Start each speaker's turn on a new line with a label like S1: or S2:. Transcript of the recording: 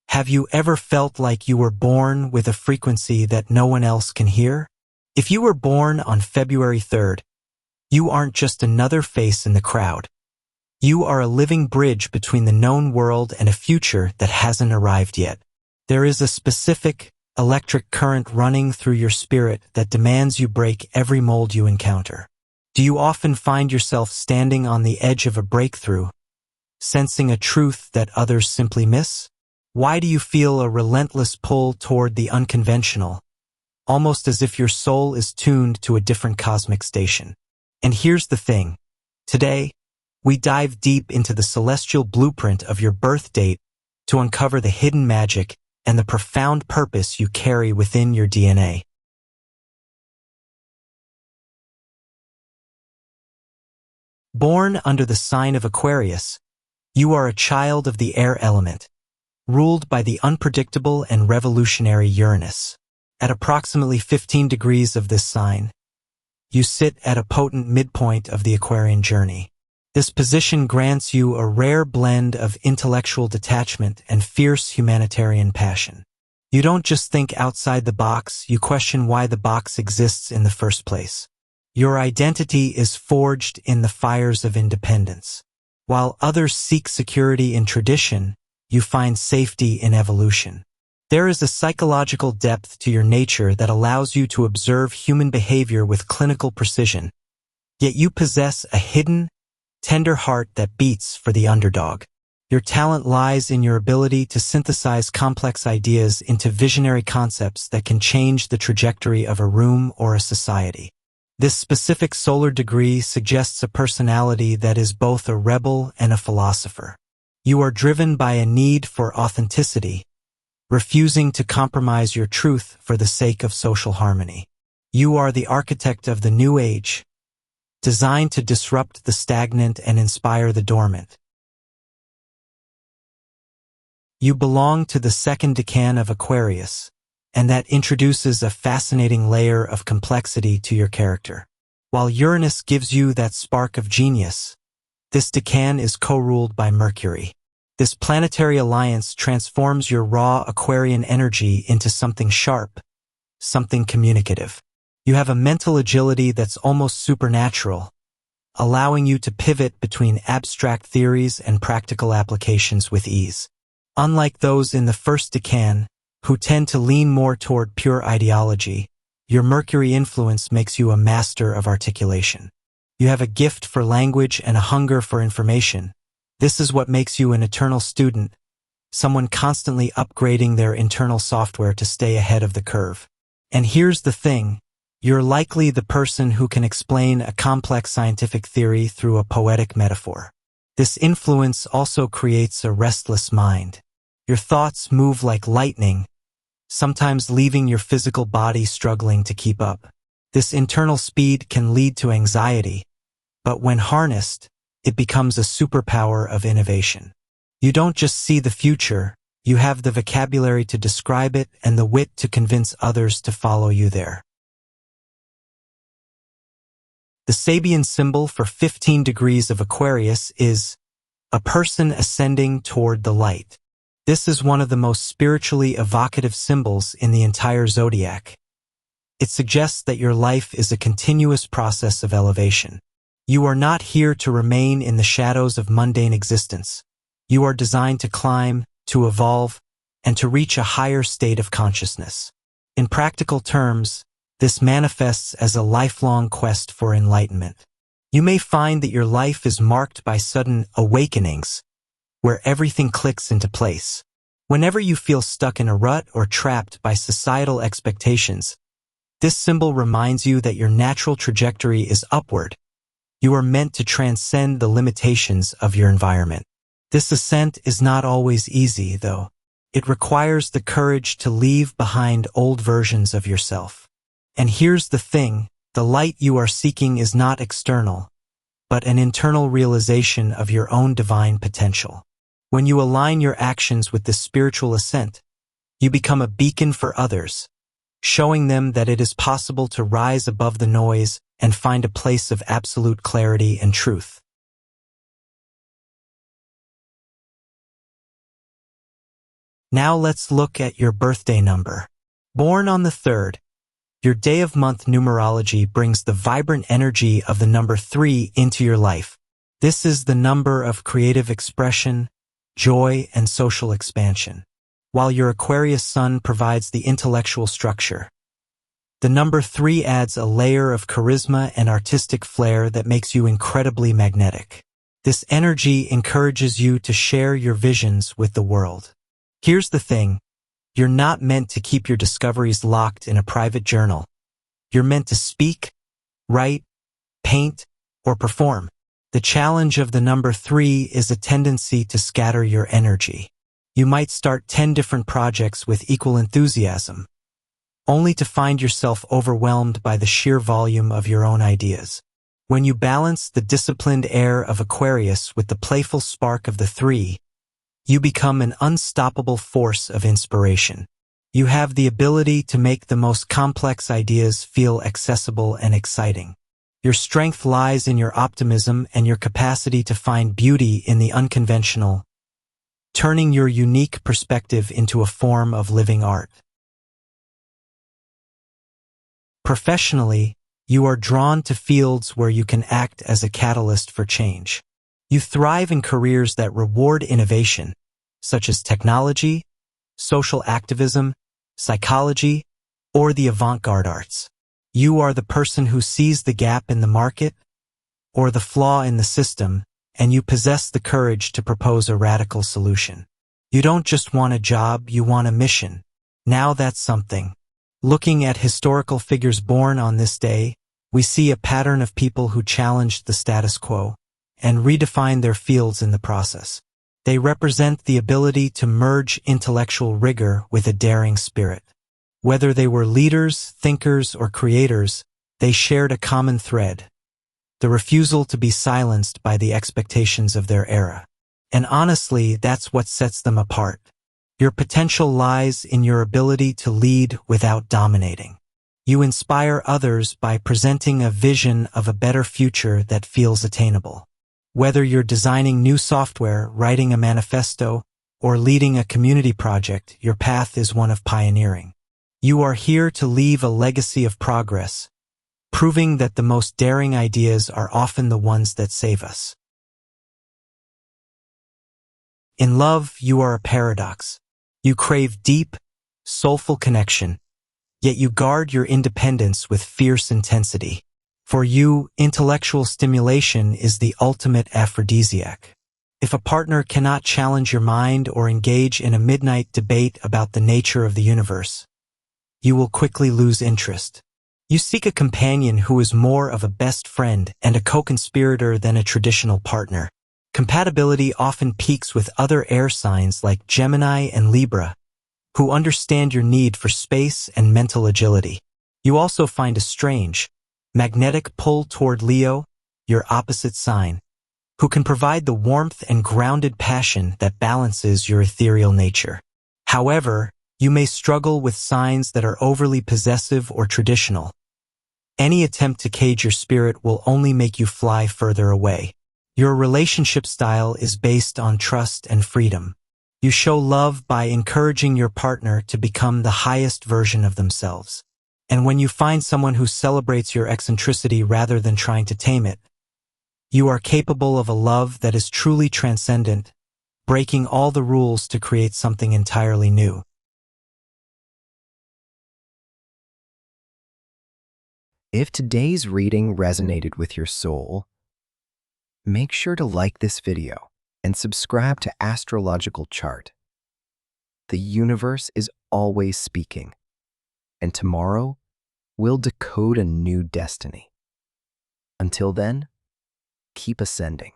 S1: Have you ever felt like you were born with a frequency that no one else can hear? If you were born on February 3rd, you aren't just another face in the crowd. You are a living bridge between the known world and a future that hasn't arrived yet. There is a specific electric current running through your spirit that demands you break every mold you encounter. Do you often find yourself standing on the edge of a breakthrough, sensing a truth that others simply miss? Why do you feel a relentless pull toward the unconventional, almost as if your soul is tuned to a different cosmic station? And here's the thing. Today, we dive deep into the celestial blueprint of your birth date to uncover the hidden magic and the profound purpose you carry within your DNA. Born under the sign of Aquarius, you are a child of the air element, ruled by the unpredictable and revolutionary Uranus. At approximately 15 degrees of this sign, you sit at a potent midpoint of the Aquarian journey. This position grants you a rare blend of intellectual detachment and fierce humanitarian passion. You don't just think outside the box, you question why the box exists in the first place. Your identity is forged in the fires of independence. While others seek security in tradition, you find safety in evolution. There is a psychological depth to your nature that allows you to observe human behavior with clinical precision, yet you possess a hidden, tender heart that beats for the underdog. Your talent lies in your ability to synthesize complex ideas into visionary concepts that can change the trajectory of a room or a society. This specific solar degree suggests a personality that is both a rebel and a philosopher. You are driven by a need for authenticity, refusing to compromise your truth for the sake of social harmony. You are the architect of the new age, designed to disrupt the stagnant and inspire the dormant. You belong to the second decan of Aquarius, and that introduces a fascinating layer of complexity to your character. While Uranus gives you that spark of genius, this decan is co-ruled by Mercury. This planetary alliance transforms your raw Aquarian energy into something sharp, something communicative. You have a mental agility that's almost supernatural, allowing you to pivot between abstract theories and practical applications with ease. Unlike those in the first decan, who tend to lean more toward pure ideology, your Mercury influence makes you a master of articulation. You have a gift for language and a hunger for information. This is what makes you an eternal student, someone constantly upgrading their internal software to stay ahead of the curve. And here's the thing, you're likely the person who can explain a complex scientific theory through a poetic metaphor. This influence also creates a restless mind. Your thoughts move like lightning, sometimes leaving your physical body struggling to keep up. This internal speed can lead to anxiety, but when harnessed, it becomes a superpower of innovation. You don't just see the future, you have the vocabulary to describe it and the wit to convince others to follow you there. The Sabian symbol for 15 degrees of Aquarius is a person ascending toward the light. This is one of the most spiritually evocative symbols in the entire zodiac. It suggests that your life is a continuous process of elevation. You are not here to remain in the shadows of mundane existence. You are designed to climb, to evolve, and to reach a higher state of consciousness. In practical terms, this manifests as a lifelong quest for enlightenment. You may find that your life is marked by sudden awakenings, where everything clicks into place. Whenever you feel stuck in a rut or trapped by societal expectations, this symbol reminds you that your natural trajectory is upward. You are meant to transcend the limitations of your environment. This ascent is not always easy, though. It requires the courage to leave behind old versions of yourself. And here's the thing, the light you are seeking is not external, but an internal realization of your own divine potential. When you align your actions with this spiritual ascent, you become a beacon for others, showing them that it is possible to rise above the noise and find a place of absolute clarity and truth. Now let's look at your birthday number. Born on the 3rd, your day of month numerology brings the vibrant energy of the number 3 into your life. This is the number of creative expression, joy, and social expansion. While your Aquarius sun provides the intellectual structure, the number 3 adds a layer of charisma and artistic flair that makes you incredibly magnetic. This energy encourages you to share your visions with the world. Here's the thing, you're not meant to keep your discoveries locked in a private journal. You're meant to speak, write, paint, or perform. The challenge of the number 3 is a tendency to scatter your energy. You might start 10 different projects with equal enthusiasm, only to find yourself overwhelmed by the sheer volume of your own ideas. When you balance the disciplined air of Aquarius with the playful spark of the 3, you become an unstoppable force of inspiration. You have the ability to make the most complex ideas feel accessible and exciting. Your strength lies in your optimism and your capacity to find beauty in the unconventional, turning your unique perspective into a form of living art. Professionally, you are drawn to fields where you can act as a catalyst for change. You thrive in careers that reward innovation, such as technology, social activism, psychology, or the avant-garde arts. You are the person who sees the gap in the market or the flaw in the system, and you possess the courage to propose a radical solution. You don't just want a job, you want a mission. Now that's something. Looking at historical figures born on this day, we see a pattern of people who challenged the status quo and redefined their fields in the process. They represent the ability to merge intellectual rigor with a daring spirit. Whether they were leaders, thinkers, or creators, they shared a common thread: the refusal to be silenced by the expectations of their era. And honestly, that's what sets them apart. Your potential lies in your ability to lead without dominating. You inspire others by presenting a vision of a better future that feels attainable. Whether you're designing new software, writing a manifesto, or leading a community project, your path is one of pioneering. You are here to leave a legacy of progress, proving that the most daring ideas are often the ones that save us. In love, you are a paradox. You crave deep, soulful connection, yet you guard your independence with fierce intensity. For you, intellectual stimulation is the ultimate aphrodisiac. If a partner cannot challenge your mind or engage in a midnight debate about the nature of the universe, you will quickly lose interest. You seek a companion who is more of a best friend and a co-conspirator than a traditional partner. Compatibility often peaks with other air signs like Gemini and Libra, who understand your need for space and mental agility. You also find a strange, magnetic pull toward Leo, your opposite sign, who can provide the warmth and grounded passion that balances your ethereal nature. However, you may struggle with signs that are overly possessive or traditional. Any attempt to cage your spirit will only make you fly further away. Your relationship style is based on trust and freedom. You show love by encouraging your partner to become the highest version of themselves. And when you find someone who celebrates your eccentricity rather than trying to tame it, you are capable of a love that is truly transcendent, breaking all the rules to create something entirely new.
S2: If today's reading resonated with your soul, make sure to like this video and subscribe to AstrologicalChart. The universe is always speaking, and tomorrow we'll decode a new destiny. Until then, keep ascending.